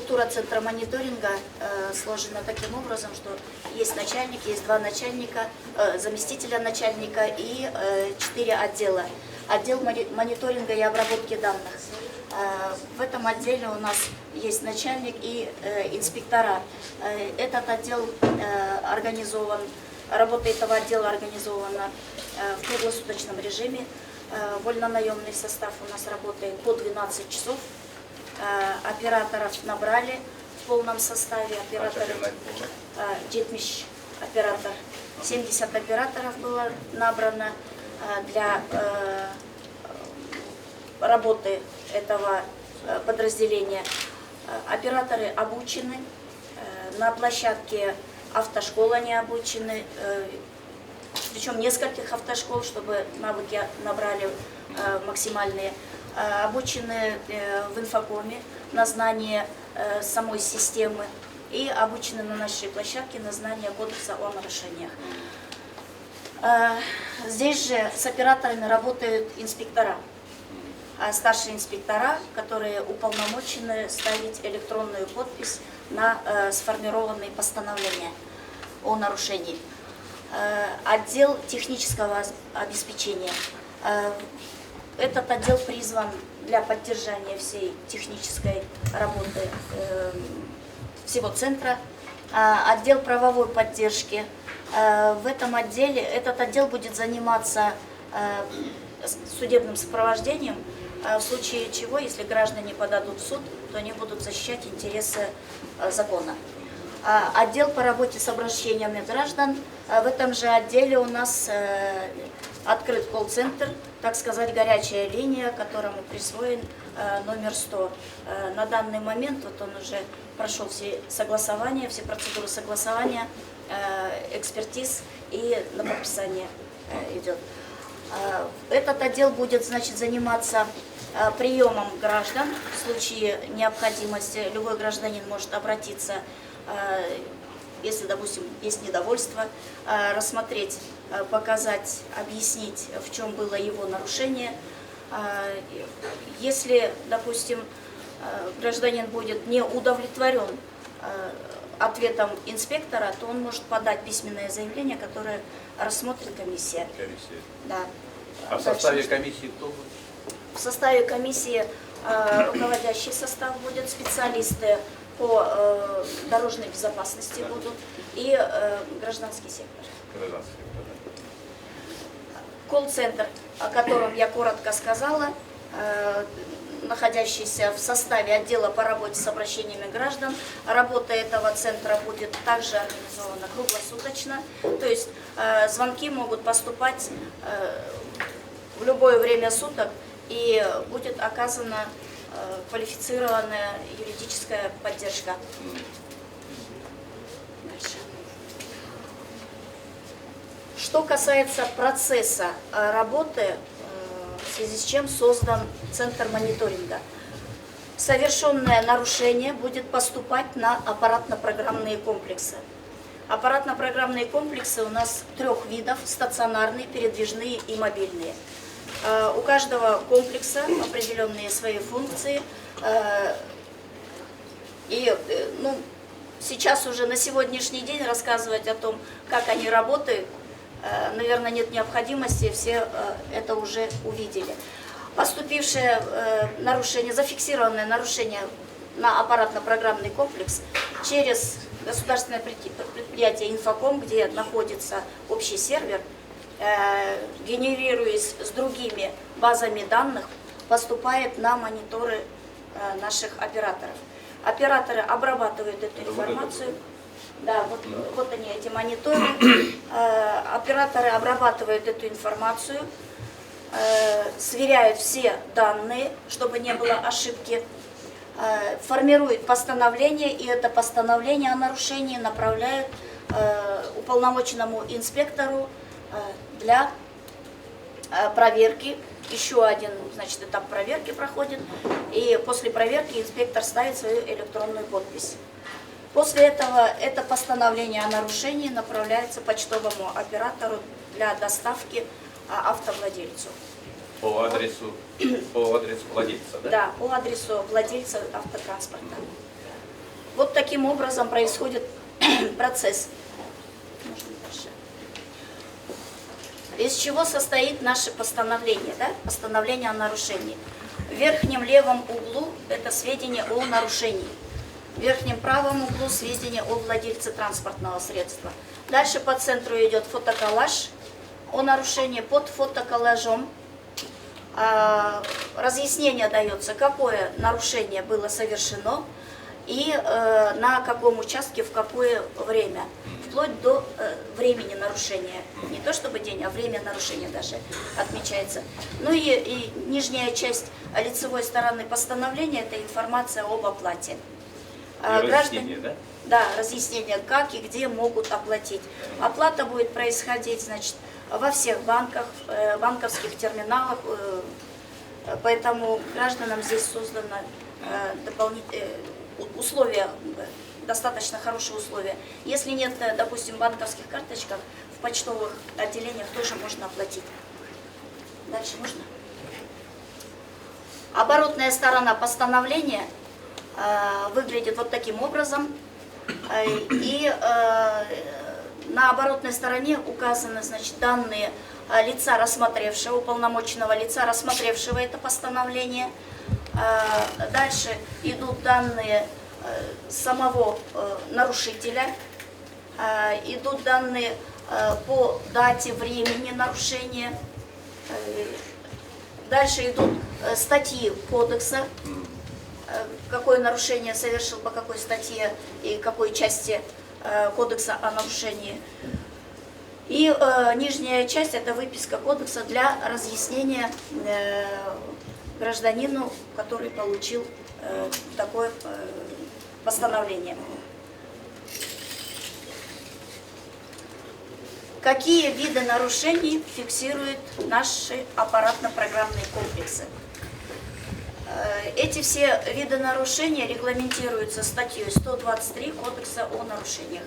Структура центра мониторинга сложена таким образом, что есть начальник, есть два начальника, заместителя начальника и 4 отдела. Отдел мониторинга и обработки данных. В этом отделе у нас есть начальник и инспектора. Этот отдел организован, работа этого отдела организована в круглосуточном режиме. Вольнонаемный состав у нас работает по 12 часов. Операторов набрали в полном составе. Операторы, 70 оператор, 70 операторов было набрано для работы этого подразделения. Операторы обучены, на площадке автошколы они обучены, причем нескольких автошкол, чтобы навыки набрали максимальные. Обучены в инфокоме на знание самой системы и обучены на нашей площадке на знание кодекса о нарушениях. Здесь же с операторами работают инспектора, старшие инспектора, которые уполномочены ставить электронную подпись на сформированные постановления о нарушении. Отдел технического обеспечения. Этот отдел призван для поддержания всей технической работы всего центра. Отдел правовой поддержки. В этом отделе, этот отдел будет заниматься судебным сопровождением, в случае чего, если граждане подадут в суд, то они будут защищать интересы закона. Отдел по работе с обращениями граждан. В этом же отделе у нас открыт колл-центр, так сказать, горячая линия, которому присвоен номер 100. На данный момент вот он уже прошел все согласования, все процедуры согласования, экспертиз и на подписание идет. Этот отдел будет, значит, заниматься приемом граждан. В случае необходимости любой гражданин может обратиться, если, допустим, есть недовольство, рассмотреть, показать, объяснить, в чем было его нарушение. Если, допустим, гражданин будет не удовлетворен ответом инспектора, то он может подать письменное заявление, которое рассмотрит комиссия. Да. А в составе комиссии кто будет? В составе комиссии руководящий состав будет, специалисты по дорожной безопасности будут и гражданский сектор. Колл-центр, о котором я коротко сказала, находящийся в составе отдела по работе с обращениями граждан. Работа этого центра будет также организована круглосуточно. То есть звонки могут поступать в любое время суток и будет оказана квалифицированная юридическая поддержка. Дальше. Что касается процесса работы, в связи с чем создан Центр мониторинга. Совершенное нарушение будет поступать на аппаратно-программные комплексы. Аппаратно-программные комплексы у нас 3 видов: стационарные, передвижные и мобильные. У каждого комплекса определенные свои функции. И сейчас уже на сегодняшний день рассказывать о том, как они работают, наверное, нет необходимости, все это уже увидели. Поступившее нарушение, зафиксированное нарушение на аппаратно-программный комплекс через государственное предприятие «Инфоком», где находится общий сервер, генерируясь с другими базами данных, поступает на мониторы наших операторов. Операторы обрабатывают эту информацию. Да, вот они, эти мониторы. Операторы обрабатывают эту информацию, сверяют все данные, чтобы не было ошибки, формируют постановление, и это постановление о нарушении направляют уполномоченному инспектору для проверки. Еще один, значит, этап проверки проходит, и после проверки инспектор ставит свою электронную подпись. После этого это постановление о нарушении направляется почтовому оператору для доставки автовладельцу. По адресу владельца, да? Да, по адресу владельца автотранспорта. Вот таким образом происходит процесс. Из чего состоит наше постановление, да? Постановление о нарушении. В верхнем левом углу это сведения о нарушении. В верхнем правом углу сведения о владельце транспортного средства. Дальше по центру идет фотоколлаж о нарушении. Под фотоколлажом разъяснение дается, какое нарушение было совершено и на каком участке, в какое время. Вплоть до времени нарушения. Не то чтобы день, а время нарушения даже отмечается. Ну и нижняя часть лицевой стороны постановления – это информация об оплате. Разъяснение, да? Да, разъяснение, как и где могут оплатить. Оплата будет происходить, значит, во всех банках, банковских терминалах, поэтому гражданам здесь создано дополнительные условия, достаточно хорошие условия. Если нет, допустим, банковских карточек, в почтовых отделениях тоже можно оплатить. Дальше можно? Оборотная сторона постановления выглядит вот таким образом. И на оборотной стороне указаны, значит, данные лица рассмотревшего, уполномоченного лица, рассмотревшего это постановление. Дальше идут данные самого нарушителя, идут данные по дате, времени нарушения. Дальше идут статьи кодекса, какое нарушение совершил, по какой статье и какой части кодекса о нарушении. И нижняя часть – это выписка кодекса для разъяснения гражданину, который получил такое постановление. Какие виды нарушений фиксируют наши аппаратно-программные комплексы? Эти все виды нарушений регламентируются статьей 123 Кодекса о нарушениях.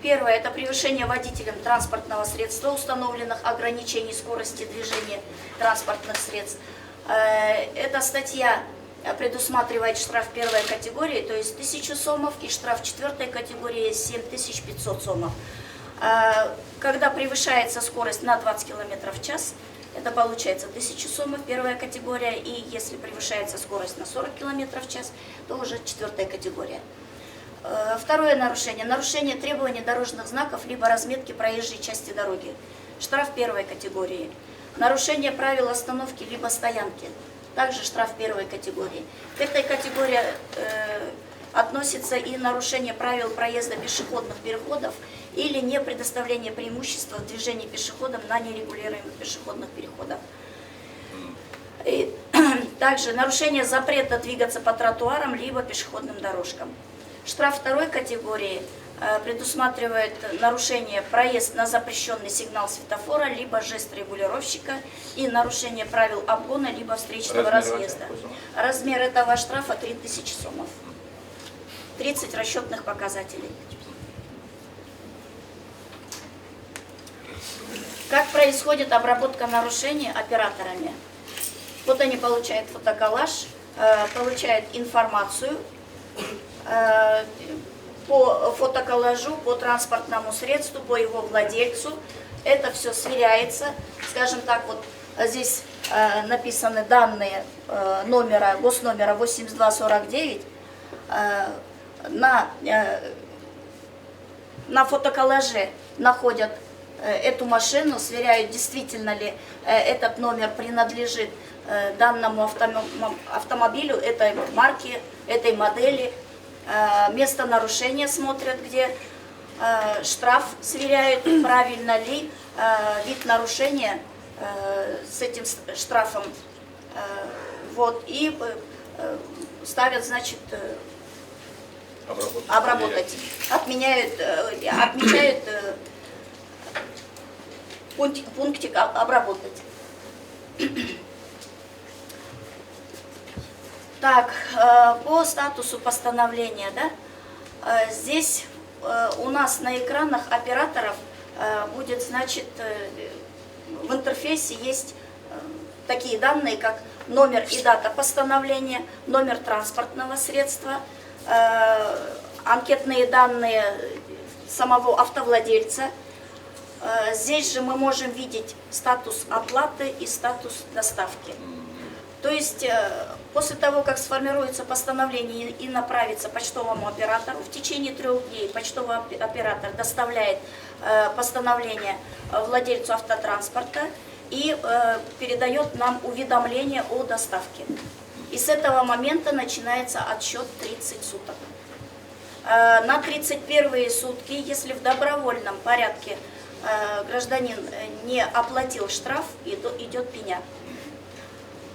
Первое – это превышение водителем транспортного средства установленных ограничений скорости движения транспортных средств. Эта статья предусматривает штраф первой категории, то есть 1000 сомов, и штраф четвертой категории 7500 сомов. Когда превышается скорость на 20 км в час, это получается 1000 сомов, первая категория, и если превышается скорость на 40 км в час, то уже четвертая категория. Второе нарушение. Нарушение требований дорожных знаков либо разметки проезжей части дороги. Штраф первой категории. Нарушение правил остановки либо стоянки. Также штраф первой категории. К этой категории относится и нарушение правил проезда пешеходных переходов или не предоставление преимущества в движении пешеходам на нерегулируемых пешеходных переходах. И также нарушение запрета двигаться по тротуарам либо пешеходным дорожкам. Штраф второй категории предусматривает нарушение проезд на запрещенный сигнал светофора, либо жест регулировщика и нарушение правил обгона, либо встречного разъезда. Размер этого штрафа 3000 сомов. 30 расчетных показателей. Как происходит обработка нарушений операторами? Вот они получают фотоколлаж, получают информацию по фотоколлажу, по транспортному средству, по его владельцу. Это все сверяется. Скажем так, вот здесь написаны данные номера, госномера 8249. На фотоколлаже находят эту машину, сверяют, действительно ли этот номер принадлежит данному автомобилю, этой марки, этой модели. Место нарушения смотрят, где штраф сверяют, правильно ли вид нарушения с этим штрафом. Вот, и ставят, значит, обработать. Отмечают пунктик обработать. Так, по статусу постановления, да, здесь у нас на экранах операторов будет, значит, в интерфейсе есть такие данные, как номер и дата постановления, номер транспортного средства, анкетные данные самого автовладельца. Здесь же мы можем видеть статус оплаты и статус доставки. То есть после того, как сформируется постановление и направится почтовому оператору, в течение 3 дней почтовый оператор доставляет постановление владельцу автотранспорта и передает нам уведомление о доставке. И с этого момента начинается отсчет 30 суток. На 31-е сутки, если в добровольном порядке гражданин не оплатил штраф, идет пеня.